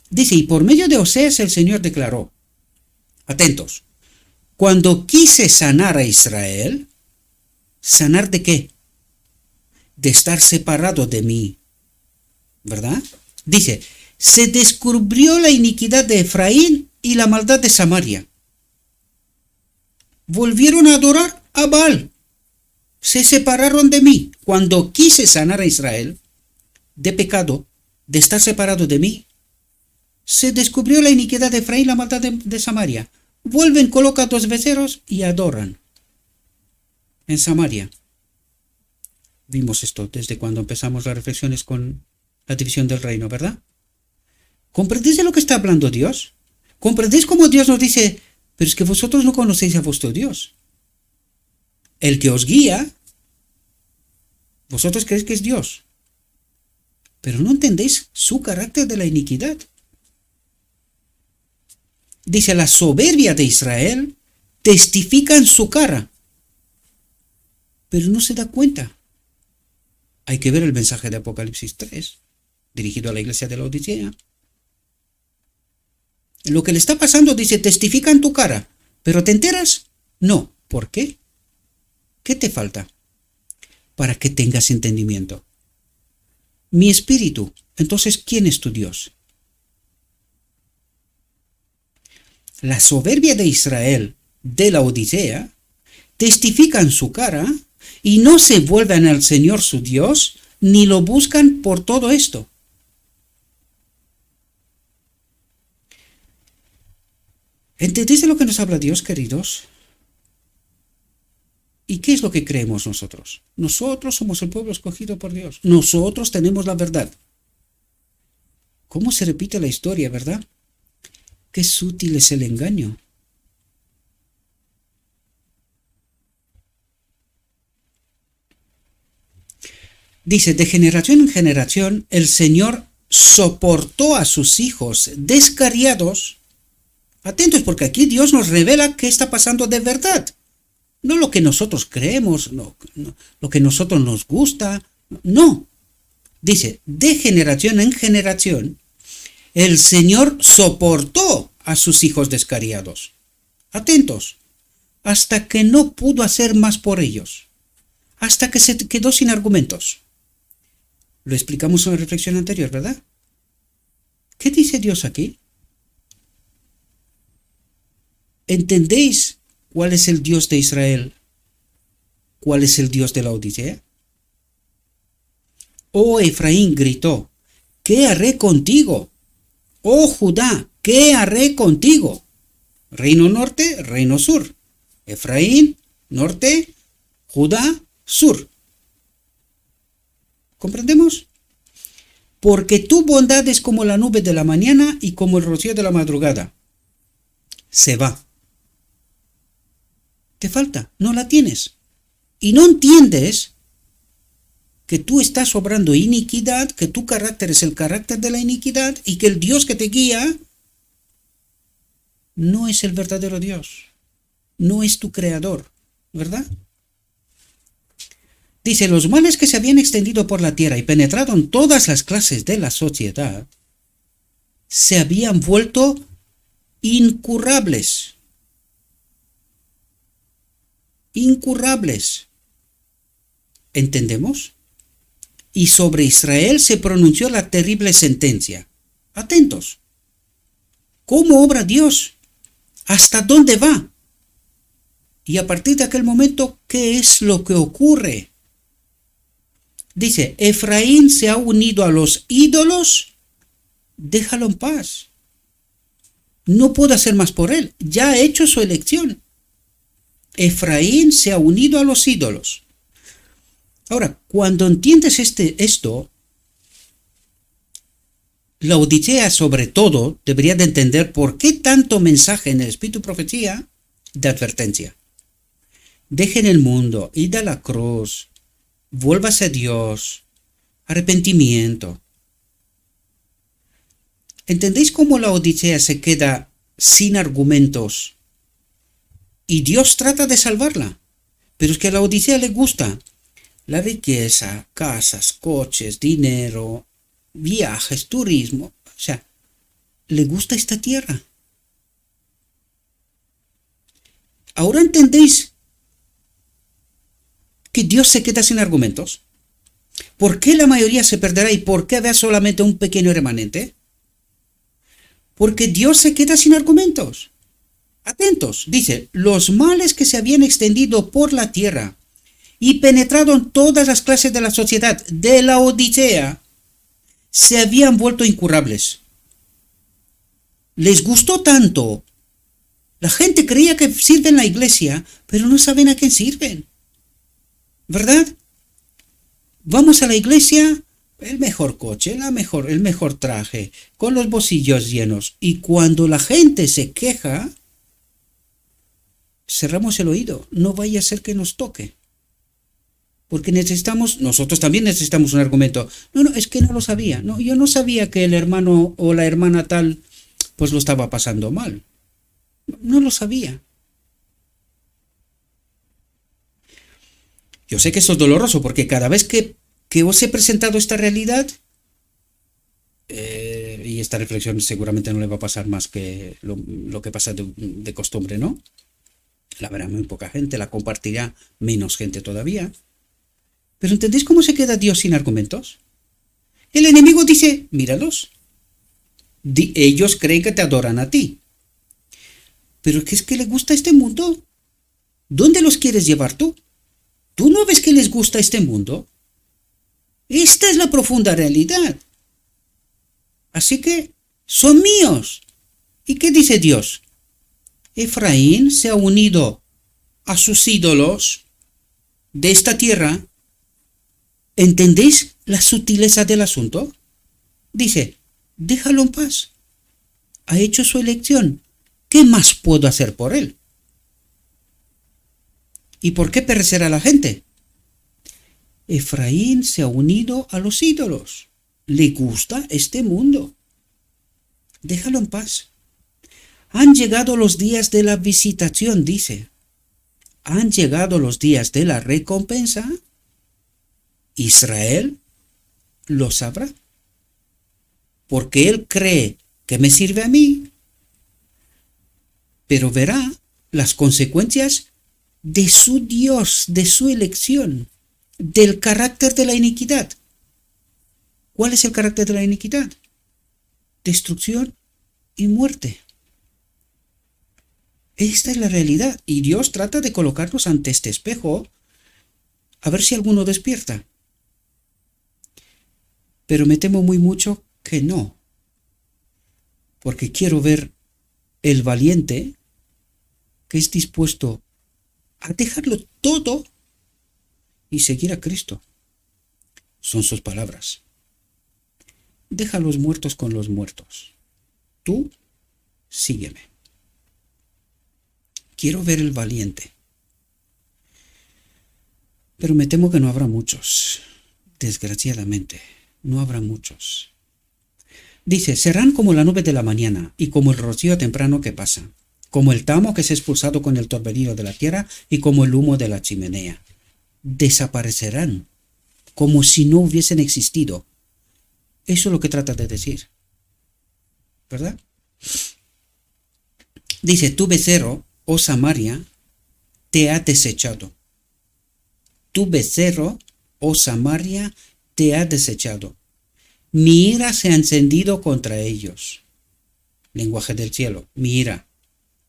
Dice: y por medio de Oseas el Señor declaró, atentos, cuando quise sanar a Israel, ¿sanar de qué? De estar separado de mí, ¿verdad? Dice: se descubrió la iniquidad de Efraín y la maldad de Samaria. Volvieron a adorar a Baal. Se separaron de mí. Cuando quise sanar a Israel de pecado, de estar separado de mí, se descubrió la iniquidad de Efraín y la maldad de Samaria. Vuelven, colocan 2 becerros y adoran. En Samaria. Vimos esto desde cuando empezamos las reflexiones con la división del reino, ¿verdad? ¿Comprendéis de lo que está hablando Dios? ¿Comprendéis cómo Dios nos dice: pero es que vosotros no conocéis a vuestro Dios? El que os guía, vosotros creéis que es Dios, pero no entendéis su carácter de la iniquidad. Dice: la soberbia de Israel testifica en su cara, pero no se da cuenta. Hay que ver el mensaje de Apocalipsis 3, dirigido a la iglesia de la Odisea. Lo que le está pasando, dice: testifica en tu cara, pero ¿te enteras? No. ¿Por qué? ¿Qué te falta? Para que tengas entendimiento. Mi espíritu. Entonces, ¿quién es tu Dios? La soberbia de Israel, de la Odisea, testifica en su cara y no se vuelven al Señor su Dios, ni lo buscan por todo esto. ¿Entendéis de lo que nos habla Dios, queridos? ¿Y qué es lo que creemos nosotros? Nosotros somos el pueblo escogido por Dios. Nosotros tenemos la verdad. ¿Cómo se repite la historia, verdad? Qué sutil es el engaño. Dice: de generación en generación el Señor soportó a sus hijos descarriados. Atentos, porque aquí Dios nos revela qué está pasando de verdad. No lo que nosotros creemos, no, lo que nosotros nos gusta. No. Dice: de generación en generación el Señor soportó a sus hijos descarriados. Atentos. Hasta que no pudo hacer más por ellos. Hasta que se quedó sin argumentos. Lo explicamos en la reflexión anterior, ¿verdad? ¿Qué dice Dios aquí? ¿Entendéis cuál es el Dios de Israel? ¿Cuál es el Dios de la Odisea? Oh, Efraín gritó: ¿qué haré contigo? Oh, Judá, ¿qué haré contigo? Reino norte, reino sur. Efraín, norte, Judá, sur. ¿Comprendemos? Porque tu bondad es como la nube de la mañana y como el rocío de la madrugada. Se va. Te falta, no la tienes. Y no entiendes que tú estás obrando iniquidad, que tu carácter es el carácter de la iniquidad y que el Dios que te guía no es el verdadero Dios, no es tu creador, ¿verdad? Dice, los males que se habían extendido por la tierra y penetrado en todas las clases de la sociedad se habían vuelto incurrables. Incurrables. ¿Entendemos? Y sobre Israel se pronunció la terrible sentencia. Atentos. ¿Cómo obra Dios? ¿Hasta dónde va? Y a partir de aquel momento, ¿qué es lo que ocurre? Dice, Efraín se ha unido a los ídolos, déjalo en paz. No puedo hacer más por él, ya ha hecho su elección. Efraín se ha unido a los ídolos. Ahora, cuando entiendes esto, la Odisea sobre todo debería de entender por qué tanto mensaje en el Espíritu y Profecía de advertencia. Dejen el mundo, id a la cruz, vuélvase a Dios, arrepentimiento. ¿Entendéis cómo la Odisea se queda sin argumentos y Dios trata de salvarla? Pero es que a la Odisea le gusta la riqueza, casas, coches, dinero, viajes, turismo. O sea, le gusta esta tierra. ¿Ahora entendéis que Dios se queda sin argumentos? ¿Por qué la mayoría se perderá y por qué habrá solamente un pequeño remanente? Porque Dios se queda sin argumentos. Atentos, dice, los males que se habían extendido por la tierra y penetrado en todas las clases de la sociedad de la Odisea se habían vuelto incurrables. Les gustó tanto. La gente creía que sirven la iglesia, pero no saben a quién sirven. ¿Verdad? Vamos a la iglesia, el mejor coche, el mejor traje, con los bolsillos llenos. Y cuando la gente se queja, cerramos el oído. No vaya a ser que nos toque. Porque nosotros también necesitamos un argumento. No, es que no lo sabía. No, yo no sabía que el hermano o la hermana tal, pues lo estaba pasando mal. No lo sabía. Yo sé que esto es doloroso porque cada vez que os he presentado esta realidad, y esta reflexión seguramente no le va a pasar más que lo que pasa de costumbre, ¿no? La verá muy poca gente, la compartirá menos gente todavía. Pero ¿entendéis cómo se queda Dios sin argumentos? El enemigo dice, míralos. Ellos creen que te adoran a ti. Pero ¿qué es que le gusta este mundo? ¿Dónde los quieres llevar tú? ¿Tú no ves que les gusta este mundo? Esta es la profunda realidad. Así que son míos. ¿Y qué dice Dios? Efraín se ha unido a sus ídolos de esta tierra. ¿Entendéis la sutileza del asunto? Dice, déjalo en paz. Ha hecho su elección. ¿Qué más puedo hacer por él? ¿Y por qué perecerá la gente? Efraín se ha unido a los ídolos. Le gusta este mundo. Déjalo en paz. Han llegado los días de la visitación, dice. Han llegado los días de la recompensa. Israel lo sabrá. Porque él cree que me sirve a mí. Pero verá las consecuencias de su Dios, de su elección, del carácter de la iniquidad. ¿Cuál es el carácter de la iniquidad? Destrucción y muerte. Esta es la realidad y Dios trata de colocarnos ante este espejo a ver si alguno despierta. Pero me temo muy mucho que no, porque quiero ver el valiente que es dispuesto a dejarlo todo y seguir a Cristo. Son sus palabras. Deja a los muertos con los muertos. Tú sígueme. Quiero ver el valiente. Pero me temo que no habrá muchos. Desgraciadamente, no habrá muchos. Dice, serán como la nube de la mañana y como el rocío temprano que pasa, como el tamo que es expulsado con el torbellino de la tierra y como el humo de la chimenea. desaparecerán, como si no hubiesen existido. Eso es lo que trata de decir, ¿verdad? Dice, tu becerro, oh Samaria, te ha desechado. Tu becerro, oh Samaria, te ha desechado. Mi ira se ha encendido contra ellos. Lenguaje del cielo, mi ira.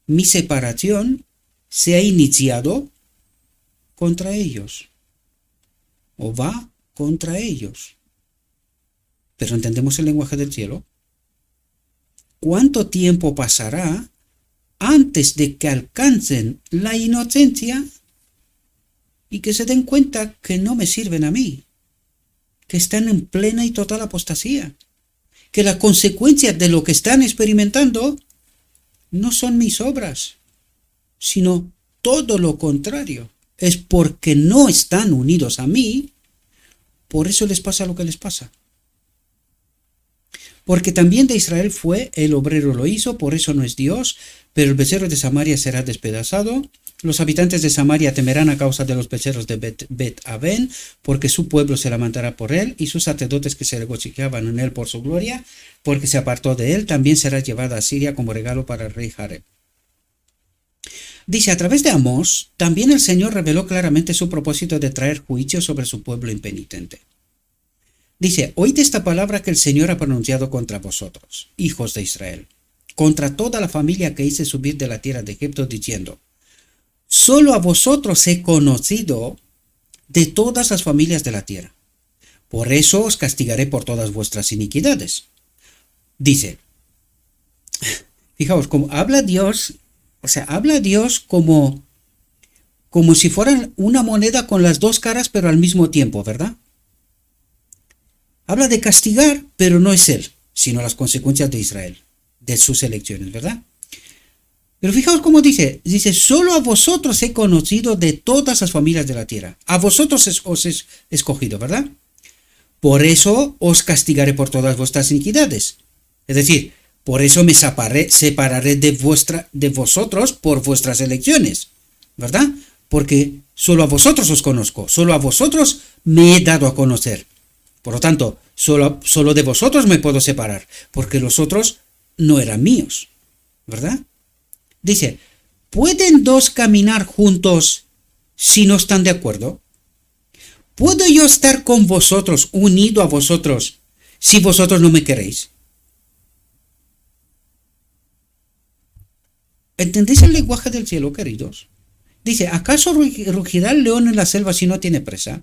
Mi separación se ha iniciado contra ellos. O va contra ellos. Pero ¿entendemos el lenguaje del cielo? ¿Cuánto tiempo pasará antes de que alcancen la inocencia y que se den cuenta que no me sirven a mí, que están en plena y total apostasía, que la consecuencia de lo que están experimentando no son mis obras, sino todo lo contrario? Es porque no están unidos a mí, por eso les pasa lo que les pasa. Porque también de Israel fue, el obrero lo hizo, por eso no es Dios, pero el becerro de Samaria será despedazado. Los habitantes de Samaria temerán a causa de los becerros de Bet-Aven, porque su pueblo se lamentará por él, y sus sacerdotes que se regocijaban en él por su gloria, porque se apartó de él, también será llevada a Siria como regalo para el rey Jareb. Dice, a través de Amós, también el Señor reveló claramente su propósito de traer juicio sobre su pueblo impenitente. Dice, oíd esta palabra que el Señor ha pronunciado contra vosotros, hijos de Israel, contra toda la familia que hice subir de la tierra de Egipto, diciendo, solo a vosotros he conocido de todas las familias de la tierra. Por eso os castigaré por todas vuestras iniquidades. Dice, fijaos, como habla Dios, habla Dios como si fuera una moneda con las dos caras, pero al mismo tiempo, ¿verdad? Habla de castigar, pero no es él, sino las consecuencias de Israel, de sus elecciones, ¿verdad? Pero fijaos cómo dice, solo a vosotros he conocido de todas las familias de la tierra. A vosotros os he escogido, ¿verdad? Por eso os castigaré por todas vuestras iniquidades. Es decir, por eso me separaré de vosotros por vuestras elecciones, ¿verdad? Porque solo a vosotros os conozco, solo a vosotros me he dado a conocer. Por lo tanto, solo de vosotros me puedo separar, porque los otros no eran míos, ¿verdad? Dice, ¿pueden dos caminar juntos si no están de acuerdo? ¿Puedo yo estar con vosotros, unido a vosotros, si vosotros no me queréis? ¿Entendéis el lenguaje del cielo, queridos? Dice, ¿acaso rugirá el león en la selva si no tiene presa?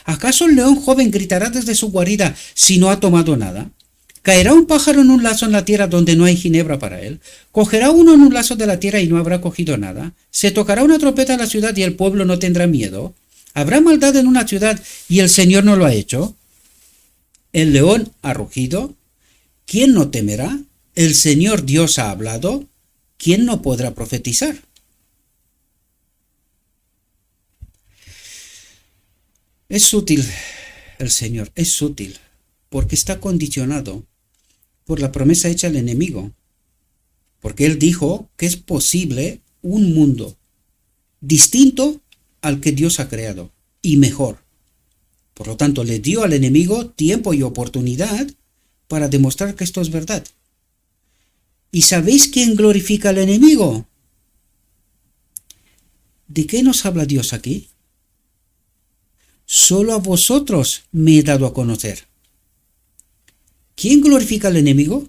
¿Acaso el león joven gritará desde su guarida si no ha tomado nada? ¿Caerá un pájaro en un lazo en la tierra donde no hay ginebra para él? ¿Cogerá uno en un lazo de la tierra y no habrá cogido nada? ¿Se tocará una trompeta en la ciudad y el pueblo no tendrá miedo? ¿Habrá maldad en una ciudad y el Señor no lo ha hecho? El león ha rugido. ¿Quién no temerá? El Señor Dios ha hablado. ¿Quién no podrá profetizar? Es sutil el Señor, es sutil, porque está condicionado por la promesa hecha al enemigo, porque él dijo que es posible un mundo distinto al que Dios ha creado, y mejor. Por lo tanto, le dio al enemigo tiempo y oportunidad para demostrar que esto es verdad. ¿Y sabéis quién glorifica al enemigo? ¿De qué nos habla Dios aquí? Solo a vosotros me he dado a conocer. ¿Quién glorifica al enemigo?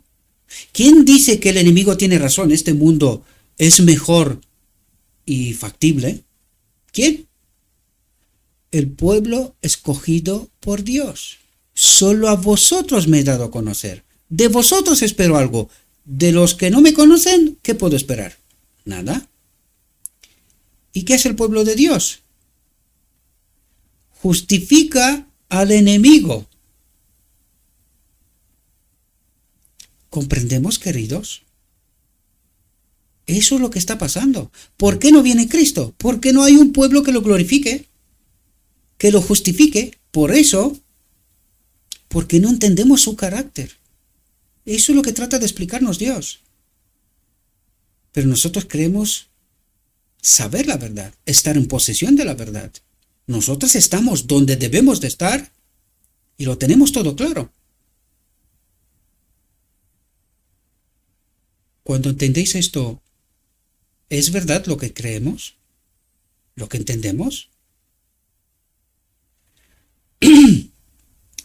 ¿Quién dice que el enemigo tiene razón? Este mundo es mejor y factible. ¿Quién? El pueblo escogido por Dios. Solo a vosotros me he dado a conocer. De vosotros espero algo. De los que no me conocen, ¿qué puedo esperar? Nada. ¿Y qué es el pueblo de Dios? Justifica al enemigo. ¿Comprendemos, queridos? Eso es lo que está pasando. ¿Por qué no viene Cristo? Porque no hay un pueblo que lo glorifique, que lo justifique. Por eso, porque no entendemos su carácter. Eso es lo que trata de explicarnos Dios. Pero nosotros creemos saber la verdad, estar en posesión de la verdad. Nosotros estamos donde debemos de estar y lo tenemos todo claro. Cuando entendéis esto, ¿es verdad lo que creemos? ¿Lo que entendemos?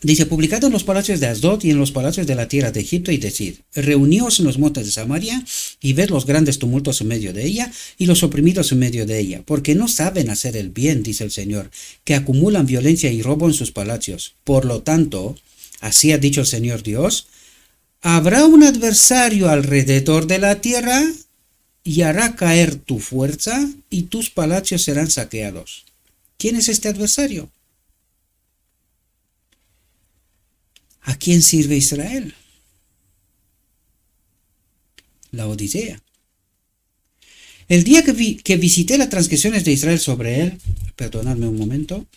Dice, publicado en los palacios de Asdod y en los palacios de la tierra de Egipto, y decid, reuníos en los montes de Samaria y ved los grandes tumultos en medio de ella y los oprimidos en medio de ella, porque no saben hacer el bien, dice el Señor, que acumulan violencia y robo en sus palacios. Por lo tanto, así ha dicho el Señor Dios, habrá un adversario alrededor de la tierra y hará caer tu fuerza y tus palacios serán saqueados. ¿Quién es este adversario? ¿A quién sirve Israel? La Odisea. El día que visité las transgresiones de Israel sobre él, perdonadme un momento.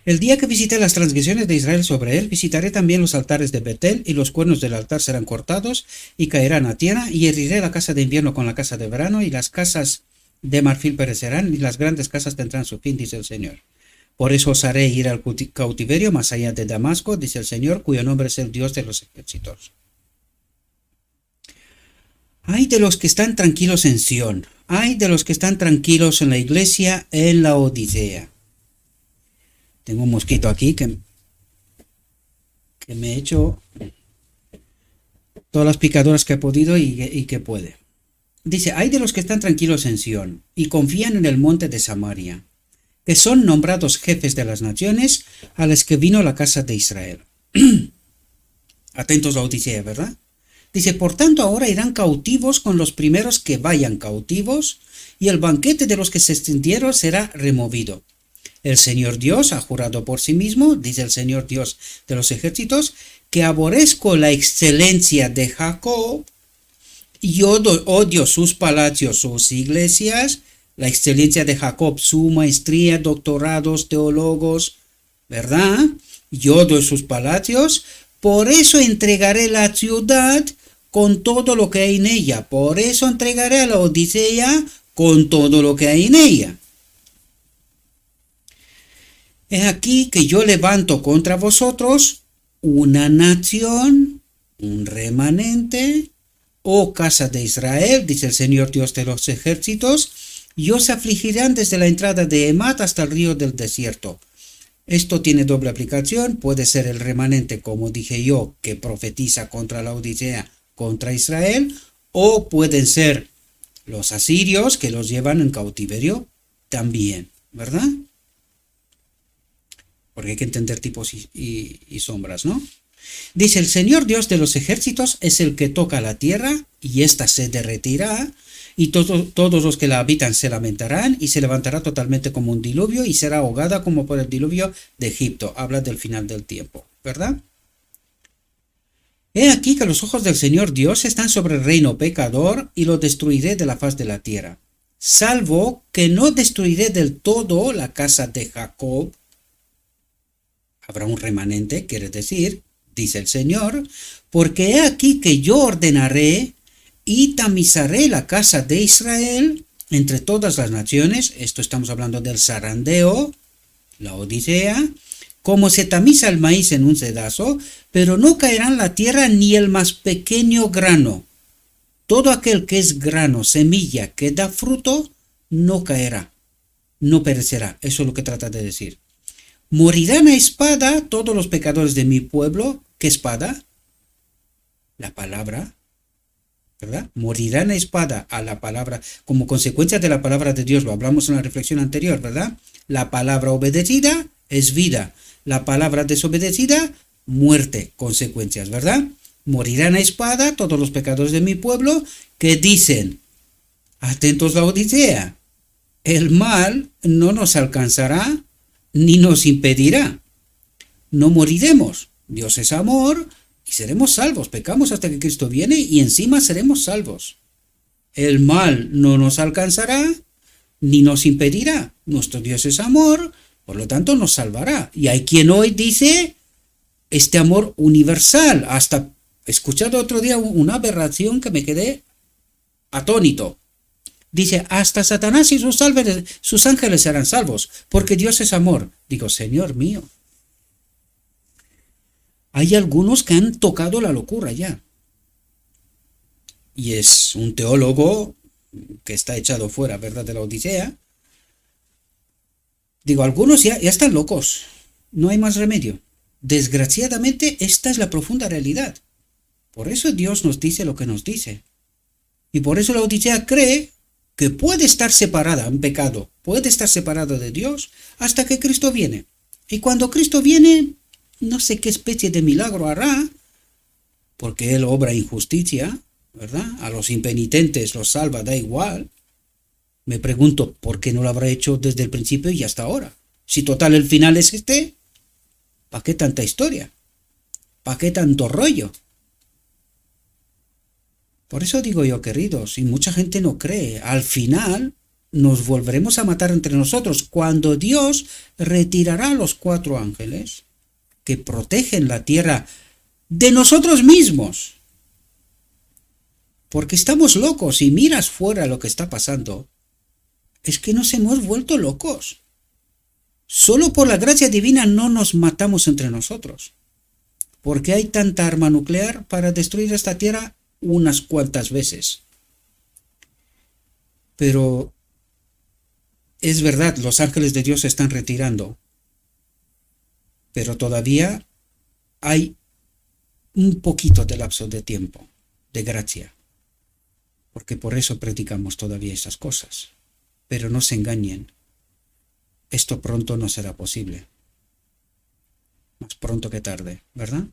El día que visité las transgresiones de Israel sobre él, visitaré también los altares de Betel, y los cuernos del altar serán cortados y caerán a tierra, y heriré la casa de invierno con la casa de verano, y las casas de marfil perecerán, y las grandes casas tendrán su fin, dice el Señor. Por eso os haré ir al cautiverio más allá de Damasco, dice el Señor, cuyo nombre es el Dios de los ejércitos. Ay de los que están tranquilos en Sión, ay de los que están tranquilos en la iglesia en la Odisea. Tengo un mosquito aquí que me he hecho todas las picaduras que he podido y que puede. Dice, hay de los que están tranquilos en Sión y confían en el monte de Samaria, que son nombrados jefes de las naciones a las que vino la casa de Israel. Atentos a la Odisea, ¿verdad? Dice, por tanto ahora irán cautivos con los primeros que vayan cautivos, y el banquete de los que se extendieron será removido. El Señor Dios ha jurado por sí mismo, dice el Señor Dios de los ejércitos, que aborrezco la excelencia de Jacob y odio sus palacios, sus iglesias, la excelencia de Jacob, su maestría, doctorados, teólogos, ¿verdad? Y odio sus palacios, por eso entregaré la ciudad con todo lo que hay en ella, por eso entregaré a la Odisea con todo lo que hay en ella. Es aquí que yo levanto contra vosotros una nación, un remanente, oh casa de Israel, dice el Señor Dios de los ejércitos, y os afligirán desde la entrada de Emat hasta el río del desierto. Esto tiene doble aplicación, puede ser el remanente, como dije yo, que profetiza contra la Odisea, contra Israel, o pueden ser los asirios que los llevan en cautiverio también, ¿verdad? Porque hay que entender tipos y sombras, ¿no? Dice, el Señor Dios de los ejércitos es el que toca la tierra, y ésta se derretirá, y todos los que la habitan se lamentarán, y se levantará totalmente como un diluvio, y será ahogada como por el diluvio de Egipto. Habla del final del tiempo, ¿verdad? He aquí que los ojos del Señor Dios están sobre el reino pecador, y lo destruiré de la faz de la tierra. Salvo que no destruiré del todo la casa de Jacob. Habrá un remanente, quiere decir, dice el Señor, porque he aquí que yo ordenaré y tamizaré la casa de Israel entre todas las naciones. Esto estamos hablando del zarandeo, la Odisea, como se tamiza el maíz en un cedazo, pero no caerá en la tierra ni el más pequeño grano. Todo aquel que es grano, semilla, que da fruto, no caerá, no perecerá. Eso es lo que trata de decir. Morirán a espada todos los pecadores de mi pueblo. ¿Qué espada? La palabra, ¿verdad? Morirán a espada a la palabra, como consecuencia de la palabra de Dios. Lo hablamos en la reflexión anterior, ¿verdad? La palabra obedecida es vida. La palabra desobedecida, muerte, consecuencias, ¿verdad? Morirán a espada todos los pecadores de mi pueblo, que dicen, atentos a la Odisea, el mal no nos alcanzará ni nos impedirá. No moriremos. Dios es amor y seremos salvos. Pecamos hasta que Cristo viene y encima seremos salvos. El mal no nos alcanzará ni nos impedirá. Nuestro Dios es amor, por lo tanto nos salvará. Y hay quien hoy dice, este amor universal. Hasta he escuchado otro día una aberración que me quedé atónito. Dice, hasta Satanás y sus ángeles serán salvos, porque Dios es amor. Digo, Señor mío, hay algunos que han tocado la locura ya. Y es un teólogo que está echado fuera, ¿verdad?, de la Odisea. Digo, algunos ya están locos. No hay más remedio. Desgraciadamente, esta es la profunda realidad. Por eso Dios nos dice lo que nos dice. Y por eso la Odisea cree que puede estar separada en pecado, puede estar separada de Dios hasta que Cristo viene. Y cuando Cristo viene, no sé qué especie de milagro hará, porque Él obra injusticia, ¿verdad? A los impenitentes los salva, da igual. Me pregunto, ¿por qué no lo habrá hecho desde el principio y hasta ahora? Si total el final es este, ¿para qué tanta historia? ¿Para qué tanto rollo? Por eso digo yo, queridos, y mucha gente no cree, al final nos volveremos a matar entre nosotros cuando Dios retirará a los 4 ángeles que protegen la tierra de nosotros mismos. Porque estamos locos y miras fuera lo que está pasando. Es que nos hemos vuelto locos. Solo por la gracia divina no nos matamos entre nosotros. Porque hay tanta arma nuclear para destruir esta tierra unas cuantas veces. Pero es verdad, los ángeles de Dios se están retirando. Pero todavía hay un poquito de lapso de tiempo, de gracia. Porque por eso predicamos todavía esas cosas. Pero no se engañen. Esto pronto no será posible. Más pronto que tarde, ¿verdad?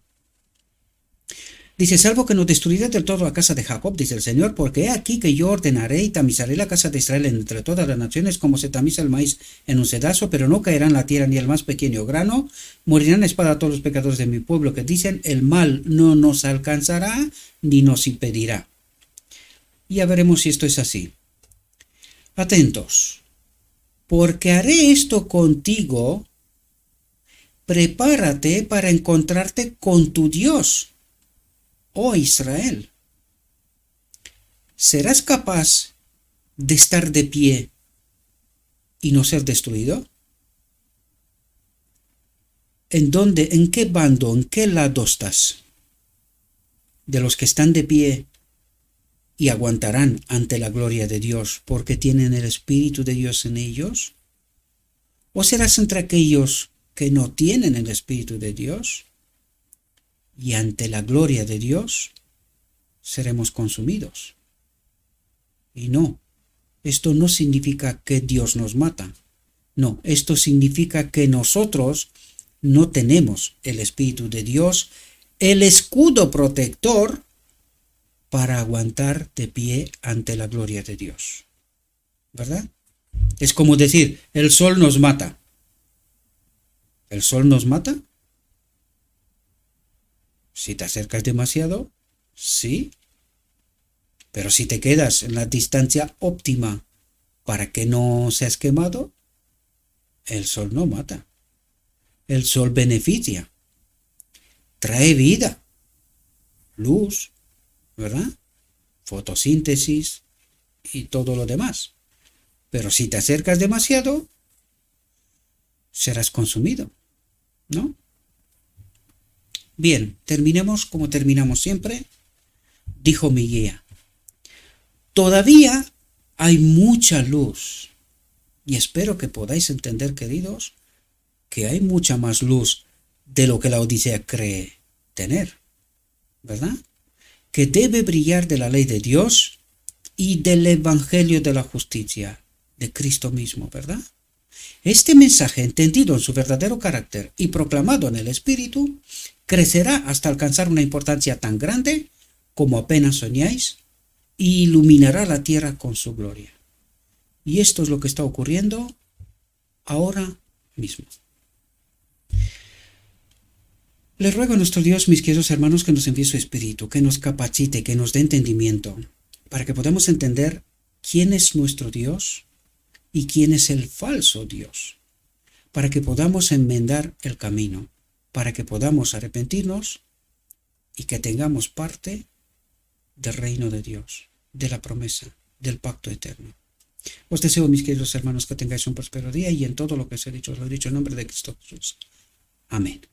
Dice, salvo que no destruiré del todo la casa de Jacob, dice el Señor, porque he aquí que yo ordenaré y tamizaré la casa de Israel entre todas las naciones como se tamiza el maíz en un sedazo, pero no caerá en la tierra ni el más pequeño grano. Morirán a espada todos los pecadores de mi pueblo que dicen, el mal no nos alcanzará ni nos impedirá. Y ya veremos si esto es así. Atentos, porque haré esto contigo, prepárate para encontrarte con tu Dios, oh Israel. ¿Serás capaz de estar de pie y no ser destruido? ¿En dónde, en qué bando, en qué lado estás? ¿De los que están de pie y aguantarán ante la gloria de Dios porque tienen el Espíritu de Dios en ellos? ¿O serás entre aquellos que no tienen el Espíritu de Dios y ante la gloria de Dios seremos consumidos? Y no, esto no significa que Dios nos mata. No, esto significa que nosotros no tenemos el Espíritu de Dios, el escudo protector para aguantar de pie ante la gloria de Dios. ¿Verdad? Es como decir, el sol nos mata. ¿El sol nos mata? Si te acercas demasiado, sí. Pero si te quedas en la distancia óptima para que no seas quemado, el sol no mata. El sol beneficia. Trae vida. Luz. ¿Verdad? Fotosíntesis y todo lo demás. Pero si te acercas demasiado, serás consumido, ¿no? Bien, terminemos como terminamos siempre. Dijo mi guía, todavía hay mucha luz y espero que podáis entender, queridos, que hay mucha más luz de lo que la Odisea cree tener, ¿verdad? Que debe brillar de la ley de Dios y del Evangelio de la justicia, de Cristo mismo, ¿verdad? Este mensaje, entendido en su verdadero carácter y proclamado en el Espíritu, crecerá hasta alcanzar una importancia tan grande como apenas soñáis y iluminará la tierra con su gloria. Y esto es lo que está ocurriendo ahora mismo. Les ruego a nuestro Dios, mis queridos hermanos, que nos envíe su Espíritu, que nos capacite, que nos dé entendimiento, para que podamos entender quién es nuestro Dios y quién es el falso Dios, para que podamos enmendar el camino para que podamos arrepentirnos y que tengamos parte del reino de Dios, de la promesa, del pacto eterno. Os deseo, mis queridos hermanos, que tengáis un próspero día y en todo lo que os he dicho en nombre de Cristo Jesús. Amén.